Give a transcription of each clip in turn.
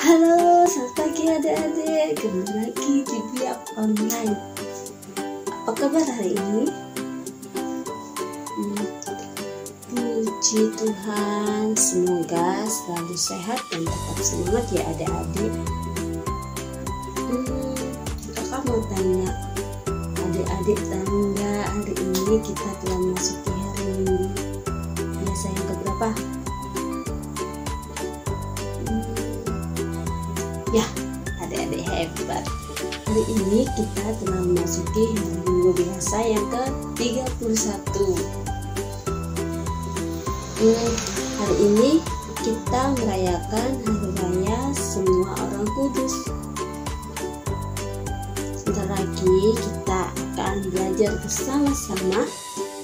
Halo, selamat pagi adik-adik. Kembali lagi di Biak Online. Apa kabar hari ini? Puji Tuhan, semoga selalu sehat dan tetap semangat ya adik-adik. Kakak mau tanya, adik-adik tahu nggak hari ini kita telah memasuki hari Minggu biasa yang keberapa? Ya, adik-adik hebat. Hari ini kita telah memasuki hari Minggu biasa yang ke-31. Hari ini kita merayakan hari raya semua orang kudus. Sebentar lagi kita akan belajar bersama-sama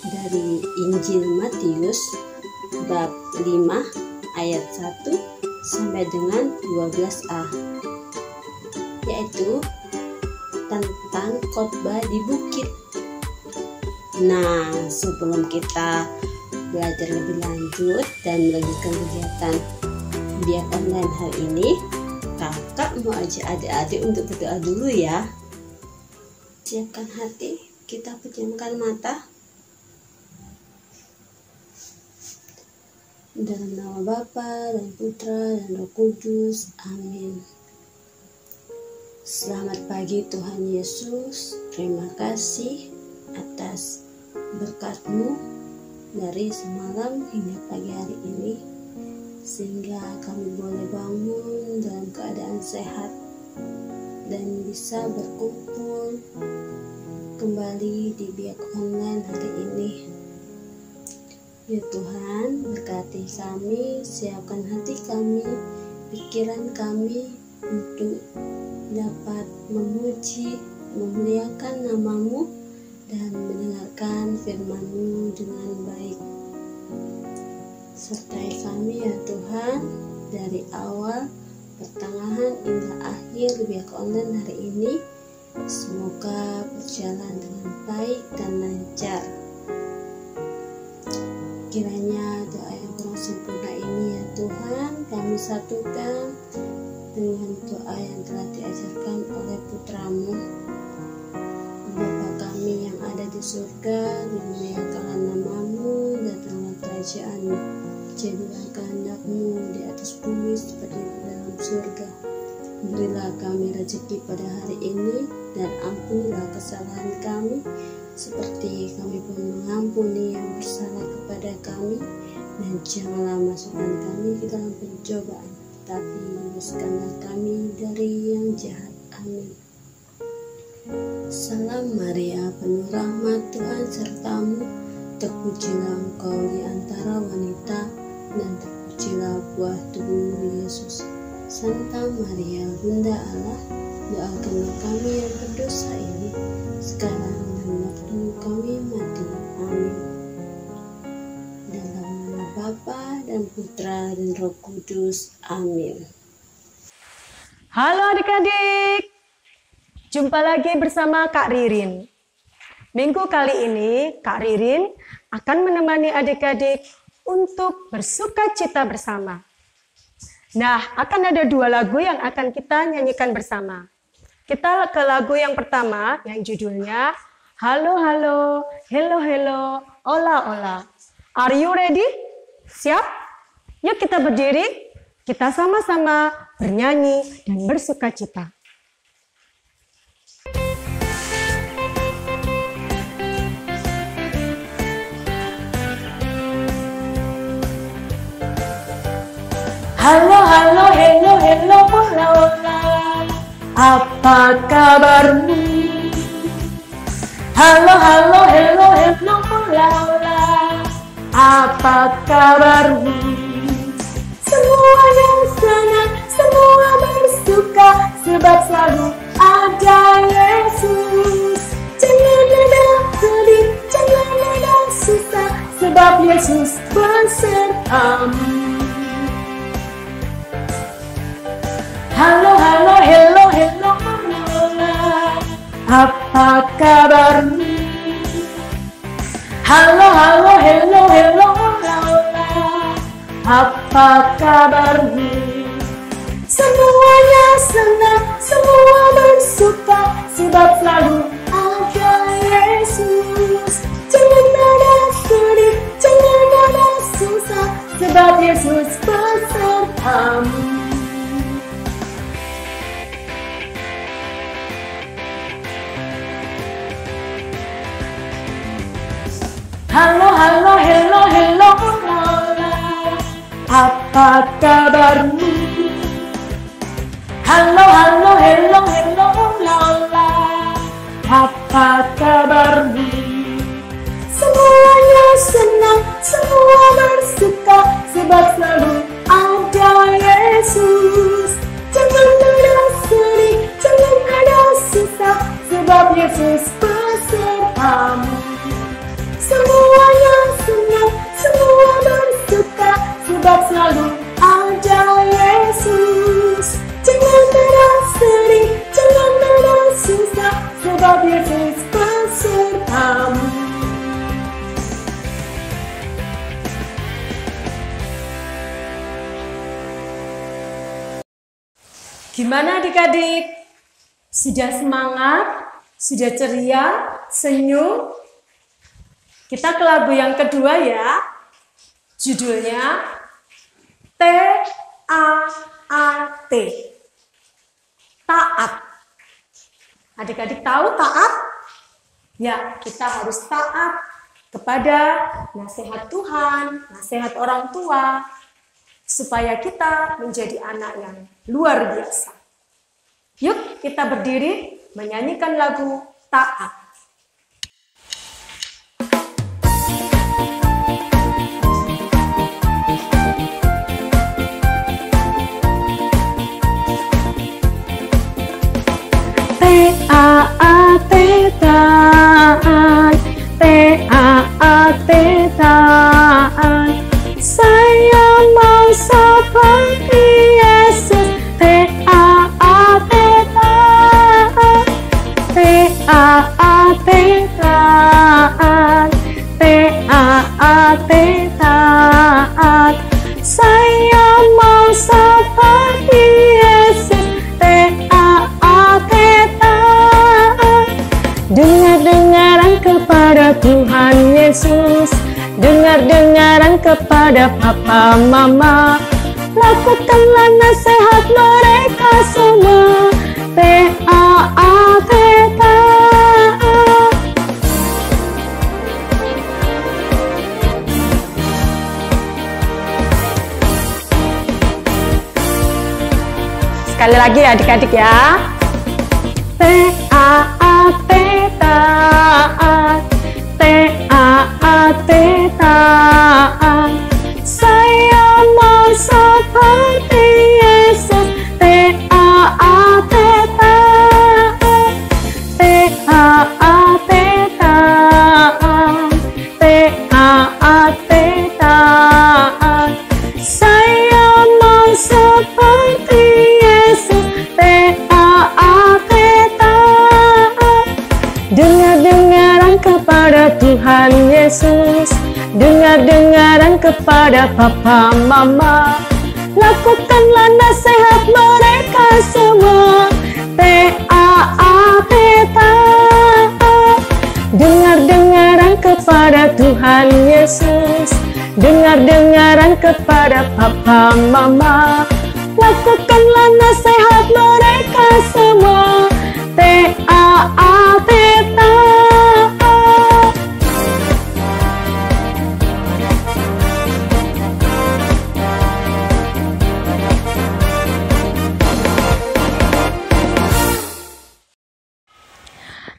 dari Injil Matius bab 5 ayat 1 sampai dengan 12a, yaitu tentang khotbah di bukit. Nah, sebelum kita belajar lebih lanjut dan melanjutkan kegiatan Biak Online hari ini, kakak mau ajak adik-adik untuk berdoa dulu ya. Siapkan hati, kita pejamkan mata. Dalam nama Bapa dan Putra dan Roh Kudus, amin. Selamat pagi Tuhan Yesus. Terima kasih atas berkat-Mu dari semalam hingga pagi hari ini, sehingga kami boleh bangun dalam keadaan sehat dan bisa berkumpul kembali di Biak Online hari ini. Ya Tuhan, berkati kami, siapkan hati kami, pikiran kami untuk dapat memuji, memuliakan nama-Mu dan mendengarkan firman-Mu dengan baik. Sertai kami ya Tuhan, dari awal, pertengahan hingga akhir Biak Online hari ini. Semoga berjalan dengan baik dan lancar. Kiranya doa yang kurang sempurna ini ya Tuhan, kami satukan dengan doa yang telah diajarkan oleh Putra-Mu. Bapa kami yang ada di surga, dimuliakanlah nama-Mu, datanglah kerajaan-Mu, jadilah kehendak-Mu di atas bumi seperti di dalam surga. Berilah kami rezeki pada hari ini, dan ampunilah kesalahan kami, seperti kami pun mengampuni yang bersalah kepada kami, dan janganlah masukkan kami ke dalam pencobaan, tapi bebaskanlah kami dari yang jahat. Amin. Salam Maria, penuh rahmat, Tuhan sertamu, terpujilah engkau di antara wanita, dan terpujilah buah tubuhmu Yesus. Santa Maria, Bunda Allah, doakanlah kami yang berdosa ini, sekarang dan waktu kami mati. Amin. Dalam nama Bapa dan Putra dan Roh Kudus. Amin. Halo adik-adik, jumpa lagi bersama Kak Ririn. Minggu kali ini Kak Ririn akan menemani adik-adik untuk bersukacita bersama. Nah, akan ada 2 lagu yang akan kita nyanyikan bersama. Kita ke lagu yang pertama yang judulnya Halo Halo, Hello Hello, Ola Ola. Are you ready? Siap? Yuk kita berdiri, kita sama-sama bernyanyi dan bersukacita. Halo halo, hello hello, ola ola. Apa kabarmu? Halo, halo, hello, hello, ola, ola. Apa kabarmu? Semua yang senang, semua bersuka, sebab selalu ada Yesus. Jangan ada sedih, jangan ada susah, sebab Yesus besertamu. Halo, halo, hello, hello, ola, ola. Apa kabarmu? Halo, halo, hello, hello, ola, ola. Apa kabarmu? Semuanya senang, semua bersuka, sebab selalu ada Yesus. Jangan ada sedih, jangan ada susah, sebab Yesus besertamu. Halo, halo, hello, hello, Lola. Apa kabarmu? Halo, halo, hello, hello, Lola. Apa kabarmu? Semuanya senang, semua bersuka, sebab selalu ada Yesus. Jangan ada sedih, jangan ada susah, sebab Yesus besertamu. Semuanya senang, semua bersuka, sebab selalu ada Yesus. Jangan ada sedih, jangan ada susah, sebab Yesus besertamu. Gimana adik-adik? Sudah semangat? Sudah ceria? Senyum? Kita ke lagu yang kedua ya. Judulnya T-A-A-T. Taat. Adik-adik tahu taat? Ya, kita harus taat kepada nasihat Tuhan, nasihat orang tua, supaya kita menjadi anak yang luar biasa. Yuk kita berdiri menyanyikan lagu Taat. T-A-A-T taat, T-A-A-T taat. Saya mau seperti Yesus. T-A-A-T taat, T-A-A-T taat, T-A-A-T taat. Saya mau seperti Yesus. T-A-A-T taat. Dengar-dengaran kepada Tuhan Yesus, dengar-dengaran kepada Papa Mama, lakukanlah nasihat mereka semua. T-A-A-T taat. Sekali lagi adik-adik ya. T-A-A-T taat, T-A-A-T taat. Saya mau seperti Yesus. T-A-A-T taat, T-A-A-T taat, T-A-A-T taat. Saya mau seperti Yesus. T-A-A-T taat. Dengar-dengaran kepada Tuhan Yesus, dengar-dengaran kepada Papa Mama, lakukanlah nasihat mereka semua. T-A-A-T taat. Dengar-dengaran kepada Tuhan Yesus, dengar-dengaran kepada Papa Mama, lakukanlah nasihat mereka semua. T-A-A-T taat.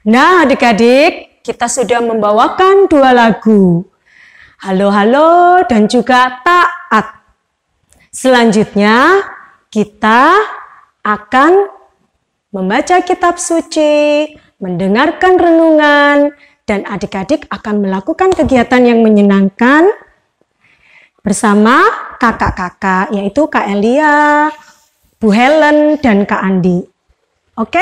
Nah adik-adik, kita sudah membawakan dua lagu, Halo Halo dan juga Taat. Selanjutnya kita akan membaca kitab suci, mendengarkan renungan, dan adik-adik akan melakukan kegiatan yang menyenangkan bersama kakak-kakak, yaitu Kak Elia, Bu Helen, dan Kak Andi. Oke?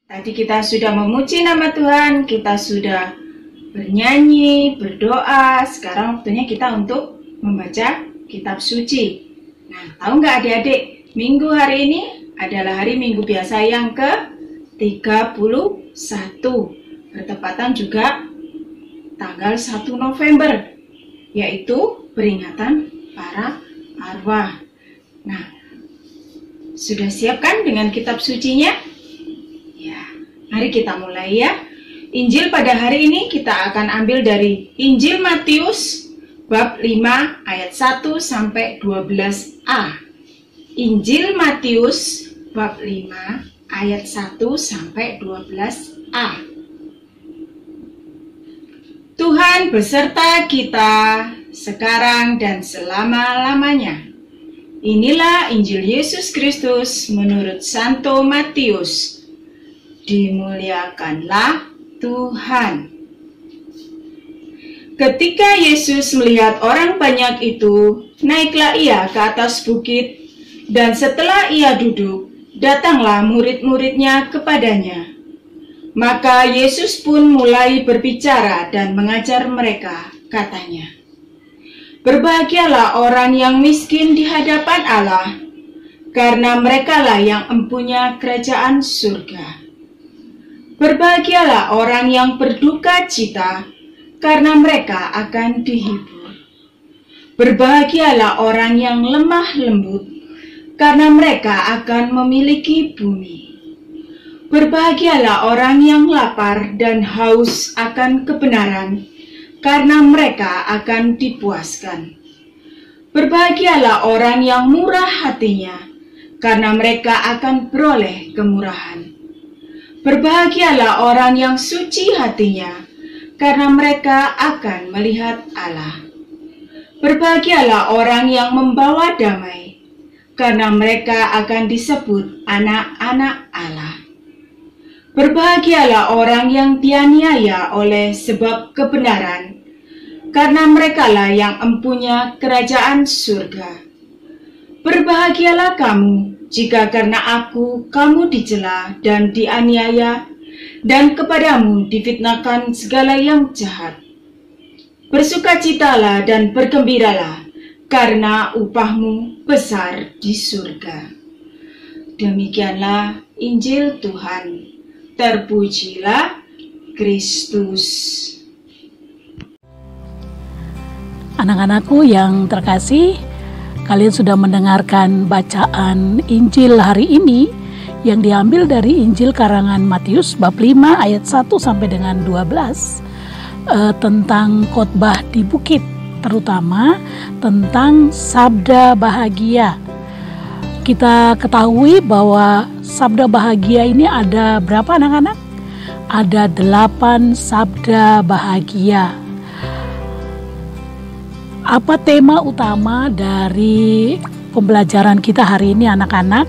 Tadi kita sudah memuji nama Tuhan, kita sudah bernyanyi, berdoa. Sekarang waktunya kita untuk membaca kitab suci. Nah, tahu nggak adik-adik, minggu hari ini adalah hari minggu biasa yang ke-31. Bertepatan juga tanggal 1 November, yaitu peringatan para arwah. Nah, sudah siap kan dengan kitab sucinya? Ya, mari kita mulai ya. Injil pada hari ini kita akan ambil dari Injil Matius bab 5 ayat 1 sampai 12a. Injil Matius bab 5 ayat 1 sampai 12a. Tuhan beserta kita sekarang dan selama-lamanya. Inilah Injil Yesus Kristus menurut Santo Matius. Dimuliakanlah Tuhan. Ketika Yesus melihat orang banyak itu, naiklah ia ke atas bukit, dan setelah ia duduk, datanglah murid-muridnya kepadanya. Maka Yesus pun mulai berbicara dan mengajar mereka, katanya, "Berbahagialah orang yang miskin di hadapan Allah, karena merekalah yang empunya kerajaan surga. Berbahagialah orang yang berduka cita, karena mereka akan dihibur. Berbahagialah orang yang lemah lembut, karena mereka akan memiliki bumi. Berbahagialah orang yang lapar dan haus akan kebenaran, karena mereka akan dipuaskan. Berbahagialah orang yang murah hatinya, karena mereka akan beroleh kemurahan. Berbahagialah orang yang suci hatinya, karena mereka akan melihat Allah. Berbahagialah orang yang membawa damai, karena mereka akan disebut anak-anak Allah. Berbahagialah orang yang dianiaya oleh sebab kebenaran, karena merekalah yang empunya kerajaan surga. Berbahagialah kamu jika karena aku kamu dicela dan dianiaya, dan kepadamu difitnahkan segala yang jahat. Bersukacitalah dan bergembiralah, karena upahmu besar di surga." Demikianlah Injil Tuhan. Terpujilah Kristus. Anak-anakku yang terkasih, kalian sudah mendengarkan bacaan Injil hari ini yang diambil dari Injil karangan Matius bab 5 ayat 1 sampai dengan 12 tentang khotbah di bukit, terutama tentang sabda bahagia. Kita ketahui bahwa sabda bahagia ini ada berapa anak-anak? Ada 8 sabda bahagia. Apa tema utama dari pembelajaran kita hari ini anak-anak?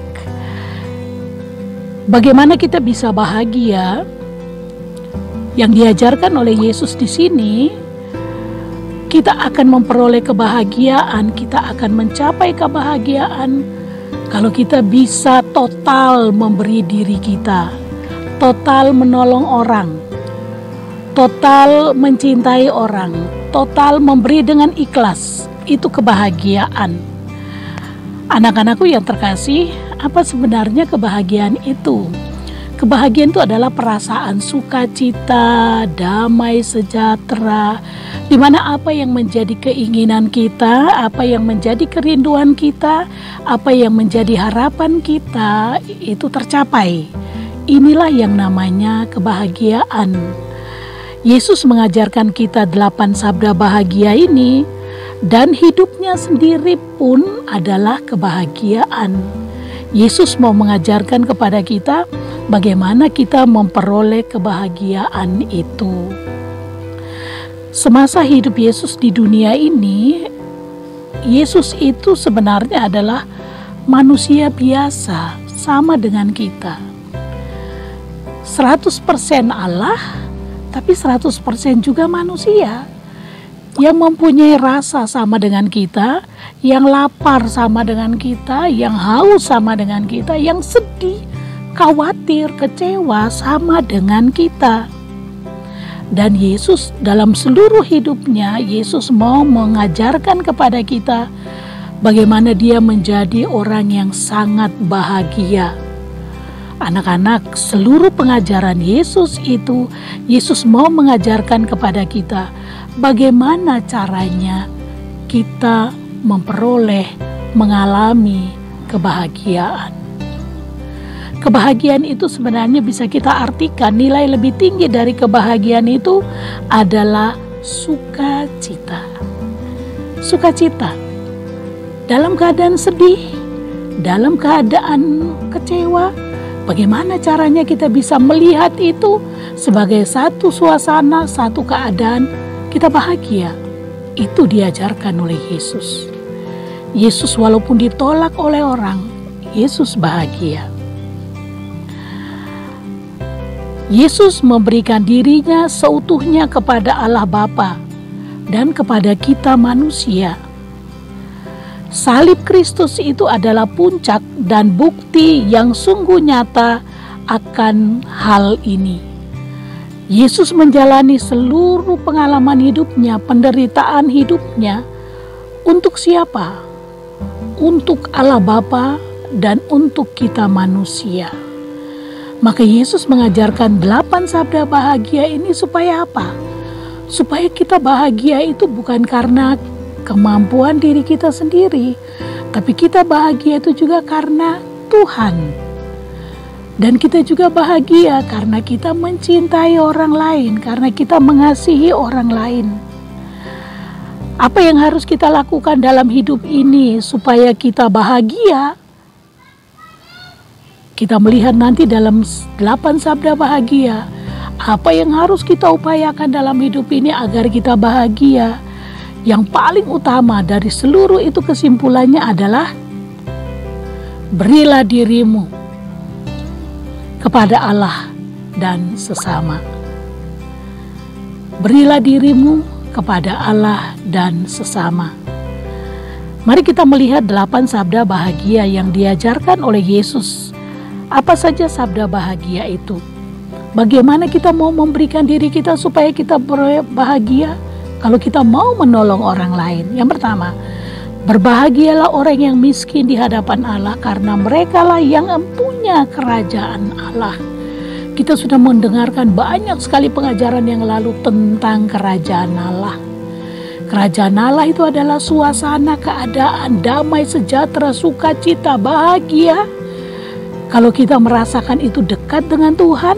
Bagaimana kita bisa bahagia? Yang diajarkan oleh Yesus di sini, kita akan memperoleh kebahagiaan, kita akan mencapai kebahagiaan kalau kita bisa total memberi diri kita, total menolong orang, total mencintai orang, total memberi dengan ikhlas. Itu kebahagiaan. Anak-anakku yang terkasih, apa sebenarnya kebahagiaan itu? Kebahagiaan itu adalah perasaan sukacita, damai, sejahtera, di mana apa yang menjadi keinginan kita, apa yang menjadi kerinduan kita, apa yang menjadi harapan kita, itu tercapai. Inilah yang namanya kebahagiaan. Yesus mengajarkan kita 8 sabda bahagia ini, dan hidupnya sendiri pun adalah kebahagiaan. Yesus mau mengajarkan kepada kita bagaimana kita memperoleh kebahagiaan itu. Semasa hidup Yesus di dunia ini, Yesus itu sebenarnya adalah manusia biasa, sama dengan kita. 100% Allah, tapi 100% juga manusia. Yang mempunyai rasa sama dengan kita, yang lapar sama dengan kita, yang haus sama dengan kita, yang sedih, khawatir, kecewa sama dengan kita. Dan Yesus dalam seluruh hidupnya, Yesus mau mengajarkan kepada kita bagaimana dia menjadi orang yang sangat bahagia. Anak-anak, seluruh pengajaran Yesus itu, Yesus mau mengajarkan kepada kita bagaimana caranya kita memperoleh, mengalami kebahagiaan. Kebahagiaan itu sebenarnya bisa kita artikan, nilai lebih tinggi dari kebahagiaan itu adalah sukacita. Sukacita dalam keadaan sedih, dalam keadaan kecewa, bagaimana caranya kita bisa melihat itu sebagai satu suasana, satu keadaan kita bahagia. Itu diajarkan oleh Yesus. Yesus walaupun ditolak oleh orang, Yesus bahagia. Yesus memberikan dirinya seutuhnya kepada Allah Bapa dan kepada kita manusia. Salib Kristus itu adalah puncak dan bukti yang sungguh nyata akan hal ini. Yesus menjalani seluruh pengalaman hidupnya, penderitaan hidupnya. Untuk siapa? Untuk Allah Bapa dan untuk kita manusia. Maka Yesus mengajarkan 8 sabda bahagia ini supaya apa? Supaya kita bahagia itu bukan karena kemampuan diri kita sendiri, tapi kita bahagia itu juga karena Tuhan. Dan kita juga bahagia karena kita mencintai orang lain, karena kita mengasihi orang lain. Apa yang harus kita lakukan dalam hidup ini supaya kita bahagia? Kita melihat nanti dalam 8 sabda bahagia, apa yang harus kita upayakan dalam hidup ini agar kita bahagia. Yang paling utama dari seluruh itu kesimpulannya adalah berilah dirimu kepada Allah dan sesama. Berilah dirimu kepada Allah dan sesama. Mari kita melihat 8 sabda bahagia yang diajarkan oleh Yesus. Apa saja sabda bahagia itu? Bagaimana kita mau memberikan diri kita supaya kita bahagia? Kalau kita mau menolong orang lain. Yang pertama, berbahagialah orang yang miskin di hadapan Allah, karena merekalah yang empunya kerajaan Allah. Kita sudah mendengarkan banyak sekali pengajaran yang lalu tentang kerajaan Allah. Kerajaan Allah itu adalah suasana keadaan damai, sejahtera, sukacita, bahagia. Kalau kita merasakan itu dekat dengan Tuhan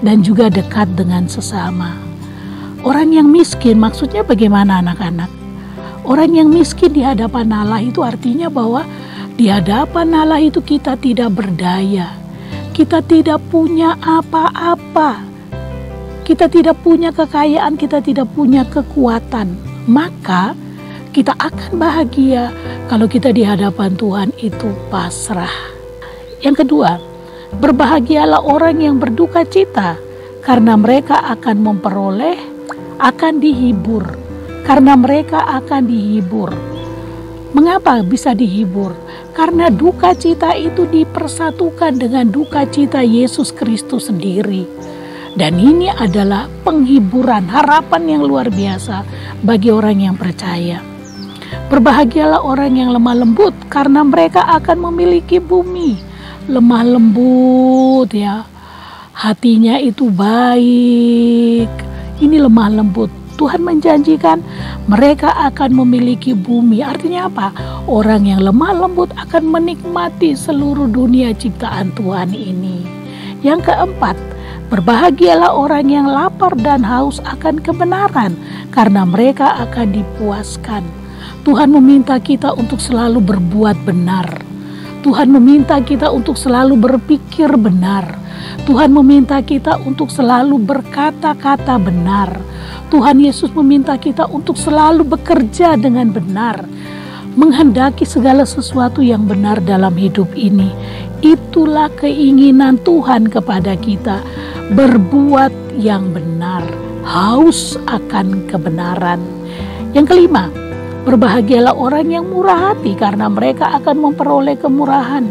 dan juga dekat dengan sesama. Orang yang miskin maksudnya bagaimana anak-anak? Orang yang miskin di hadapan Allah itu artinya bahwa di hadapan Allah itu kita tidak berdaya. Kita tidak punya apa-apa. Kita tidak punya kekayaan, kita tidak punya kekuatan. Maka kita akan bahagia kalau kita di hadapan Tuhan itu pasrah. Yang kedua, berbahagialah orang yang berduka cita, karena mereka akan memperoleh, akan dihibur. Karena mereka akan dihibur. Mengapa bisa dihibur? Karena duka cita itu dipersatukan dengan duka cita Yesus Kristus sendiri. Dan ini adalah penghiburan, harapan yang luar biasa bagi orang yang percaya. Berbahagialah orang yang lemah lembut, karena mereka akan memiliki bumi. Lemah lembut ya, hatinya itu baik. Ini lemah lembut. Tuhan menjanjikan mereka akan memiliki bumi. Artinya apa? Orang yang lemah lembut akan menikmati seluruh dunia ciptaan Tuhan ini. Yang keempat, berbahagialah orang yang lapar dan haus akan kebenaran, karena mereka akan dipuaskan. Tuhan meminta kita untuk selalu berbuat benar. Tuhan meminta kita untuk selalu berpikir benar. Tuhan meminta kita untuk selalu berkata-kata benar. Tuhan Yesus meminta kita untuk selalu bekerja dengan benar. Menghendaki segala sesuatu yang benar dalam hidup ini. Itulah keinginan Tuhan kepada kita. Berbuat yang benar. Haus akan kebenaran. Yang kelima, berbahagialah orang yang murah hati, karena mereka akan memperoleh kemurahan.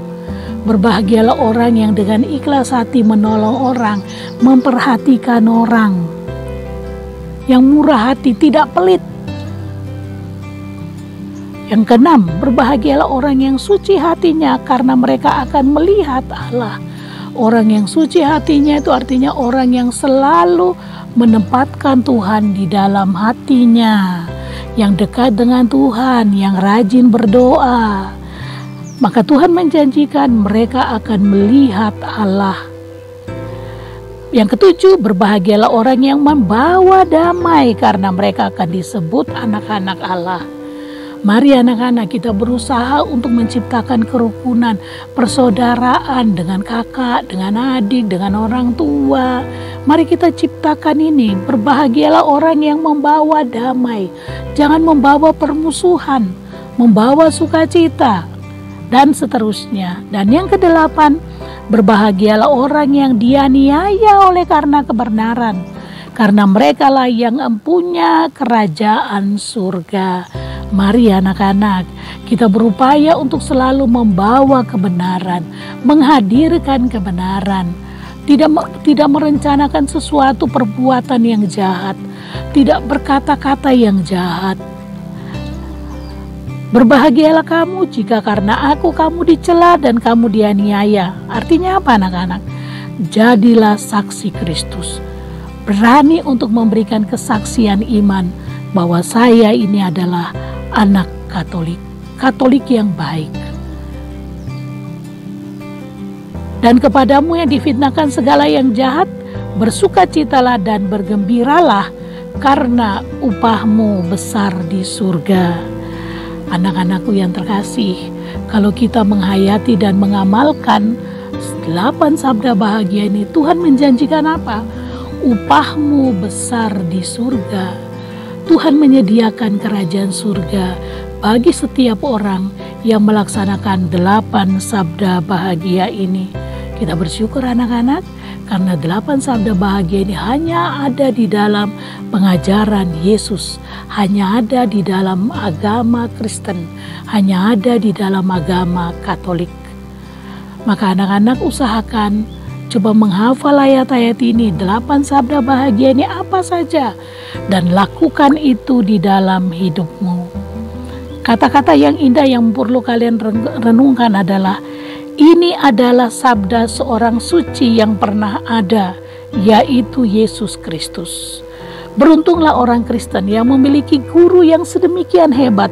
Berbahagialah orang yang dengan ikhlas hati menolong orang, memperhatikan orang. yang murah hati, tidak pelit. Yang keenam, berbahagialah orang yang suci hatinya karena mereka akan melihat Allah. Orang yang suci hatinya itu artinya orang yang selalu menempatkan Tuhan di dalam hatinya, yang dekat dengan Tuhan, yang rajin berdoa. Maka Tuhan menjanjikan mereka akan melihat Allah. Yang ketujuh, berbahagialah orang yang membawa damai karena mereka akan disebut anak-anak Allah. Mari anak-anak, kita berusaha untuk menciptakan kerukunan, persaudaraan dengan kakak, dengan adik, dengan orang tua. Mari kita ciptakan ini. Berbahagialah orang yang membawa damai. Jangan membawa permusuhan, membawa sukacita, dan seterusnya. Dan yang kedelapan, berbahagialah orang yang dianiaya oleh karena kebenaran, karena merekalah yang mempunyai kerajaan surga. Mari anak-anak, kita berupaya untuk selalu membawa kebenaran, menghadirkan kebenaran, tidak merencanakan sesuatu perbuatan yang jahat, tidak berkata-kata yang jahat. Berbahagialah kamu jika karena aku kamu dicela dan kamu dianiaya. Artinya apa anak-anak? Jadilah saksi Kristus. Berani untuk memberikan kesaksian iman bahwa saya ini adalah anak Katolik, Katolik yang baik. Dan kepadamu yang difitnahkan segala yang jahat, bersukacitalah dan bergembiralah karena upahmu besar di surga. Anak-anakku yang terkasih, kalau kita menghayati dan mengamalkan 8 sabda bahagia ini, Tuhan menjanjikan apa? Upahmu besar di surga. Tuhan menyediakan kerajaan surga bagi setiap orang yang melaksanakan 8 sabda bahagia ini. Kita bersyukur anak-anak, karena 8 sabda bahagia ini hanya ada di dalam pengajaran Yesus, hanya ada di dalam agama Kristen, hanya ada di dalam agama Katolik. Maka anak-anak usahakan coba menghafal ayat-ayat ini, 8 sabda bahagia ini apa saja, dan lakukan itu di dalam hidupmu. Kata-kata yang indah yang perlu kalian renungkan adalah, ini adalah sabda seorang suci yang pernah ada, yaitu Yesus Kristus. Beruntunglah orang Kristen yang memiliki guru yang sedemikian hebat.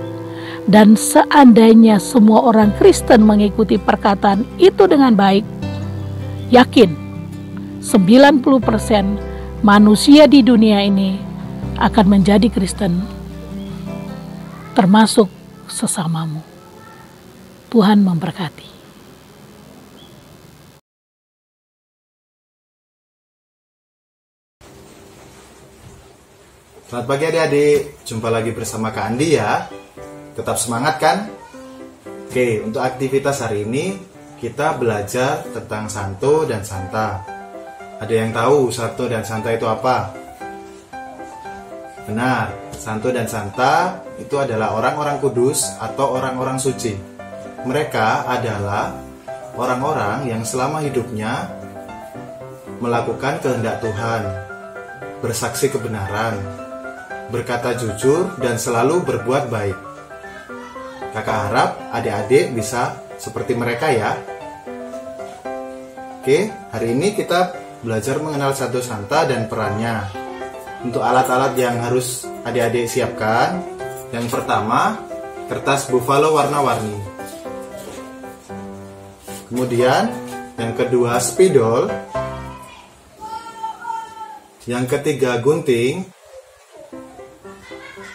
Dan seandainya semua orang Kristen mengikuti perkataan itu dengan baik, yakin 90% manusia di dunia ini akan menjadi Kristen, termasuk sesamamu. Tuhan memberkati. Selamat pagi adik-adik, jumpa lagi bersama Kak Andi ya. Tetap semangat kan? Oke, untuk aktivitas hari ini kita belajar tentang Santo dan Santa. Ada yang tahu Santo dan Santa itu apa? Benar, Santo dan Santa itu adalah orang-orang kudus atau orang-orang suci. Mereka adalah orang-orang yang selama hidupnya melakukan kehendak Tuhan, bersaksi kebenaran, berkata jujur, dan selalu berbuat baik. Kakak harap adik-adik bisa seperti mereka ya. Oke, hari ini kita belajar mengenal Santo Santa dan perannya. Untuk alat-alat yang harus adik-adik siapkan, yang pertama, kertas buffalo warna-warni. Kemudian, yang kedua, spidol. Yang ketiga, gunting.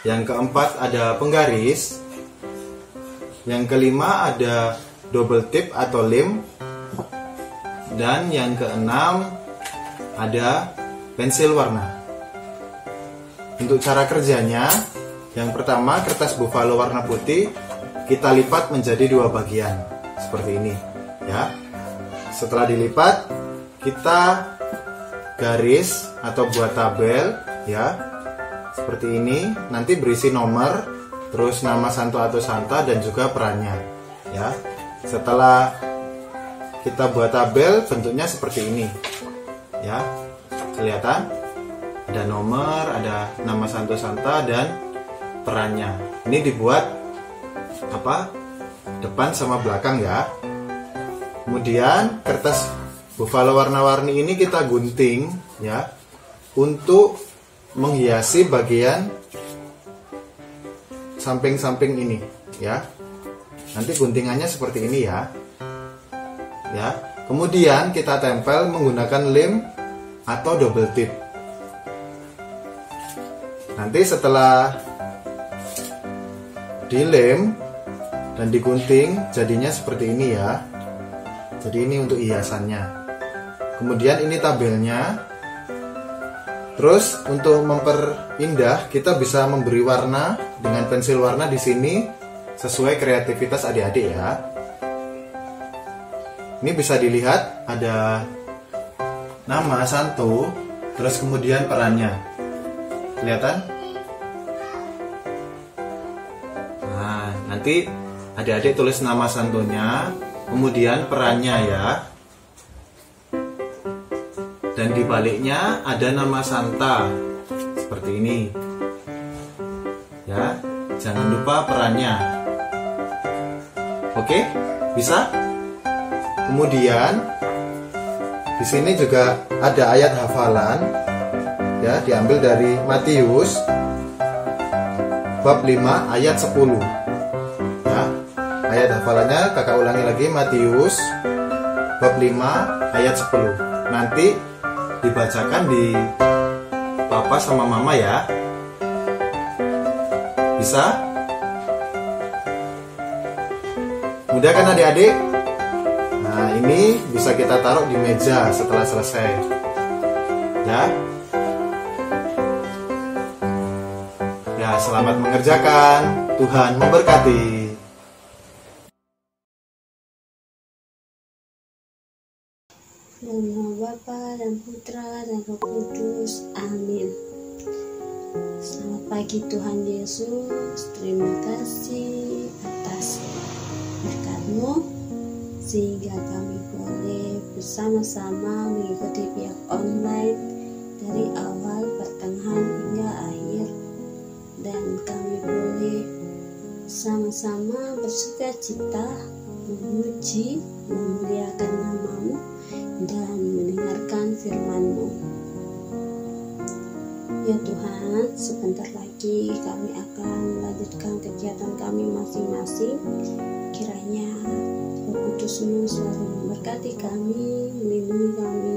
Yang keempat, ada penggaris. Yang kelima, ada double tip atau lem. Dan yang keenam, ada pensil warna. Untuk cara kerjanya, yang pertama, kertas buffalo warna putih kita lipat menjadi 2 bagian seperti ini ya. Setelah dilipat, kita garis atau buat tabel ya, seperti ini. Nanti berisi nomor, terus nama santo atau santa, dan juga perannya ya. Setelah kita buat tabel, bentuknya seperti ini ya, kelihatan. ada nomor, ada nama santo-santa dan perannya. Ini dibuat depan sama belakang ya. Kemudian kertas buffalo warna-warni ini kita gunting ya untuk menghiasi bagian samping-samping ini ya. Nanti guntingannya seperti ini ya. Kemudian kita tempel menggunakan lem atau double tip. Nanti setelah dilem dan digunting jadinya seperti ini ya. Jadi ini untuk hiasannya. Kemudian ini tabelnya. Terus untuk memperindah kita bisa memberi warna dengan pensil warna di sini sesuai kreativitas adik-adik ya. Ini bisa dilihat ada nama santo, terus kemudian perannya. Kelihatan? Nah, nanti adik-adik tulis nama santonya, kemudian perannya ya. Dan di baliknya ada nama santa seperti ini. Ya, jangan lupa perannya. Oke, bisa? Kemudian di sini juga ada ayat hafalan ya, diambil dari Matius bab 5 ayat 10. Ya, ayat hafalannya kakak ulangi lagi, Matius bab 5 ayat 10. Nanti dibacakan di papa sama mama ya. Bisa? Mudah kan adik-adik? Nah, ini bisa kita taruh di meja setelah selesai. Ya. Ya, selamat mengerjakan. Tuhan memberkati. Dalam nama Bapa dan Putra dan Roh Kudus. Amin. Selamat pagi Tuhan Yesus. Terima kasih atas berkat-Mu sehingga kami boleh bersama-sama mengikuti pihak online dari awal, pertengahan hingga akhir, dan kami boleh sama-sama bersuka cita, memuji, memuliakan nama-Mu dan mendengarkan firman-Mu. Ya Tuhan, sebentar lagi kami akan melanjutkan kegiatan kami masing-masing. Kiranya Roh Kudus-Mu selalu memberkati kami, melindungi kami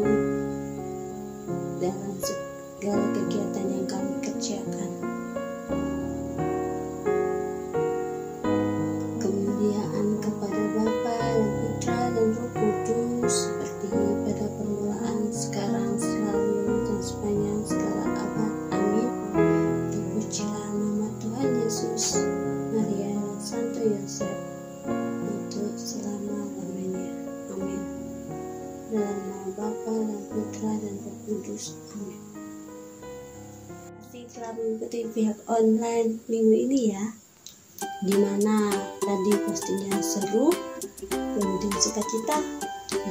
dalam segala kegiatan yang kami kerjakan. Kemuliaan kepada Bapa dan Putra dan Roh Kudus, seperti pada permulaan, sekarang, selalu, dan sepanjang segala abad. Amin. Terpujilah nama Tuhan Yesus, Maria dan Santo Yosef, untuk selama-lamanya. Amin. Dalam nama Bapa dan Putra dan Roh Kudus. Amin. Masih telah mengikuti pihak online minggu ini ya, dimana tadi postingnya seru, kemudian sukacita,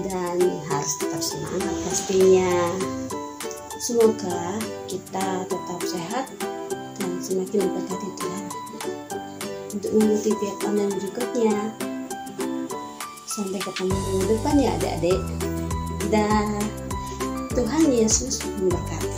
dan harus tetap semangat pastinya. Semoga kita tetap sehat dan semakin diberkati Tuhan. Untuk mengikuti pihak online berikutnya, sampai ketemu minggu depan ya adik-adik. Dan Tuhan Yesus memberkati.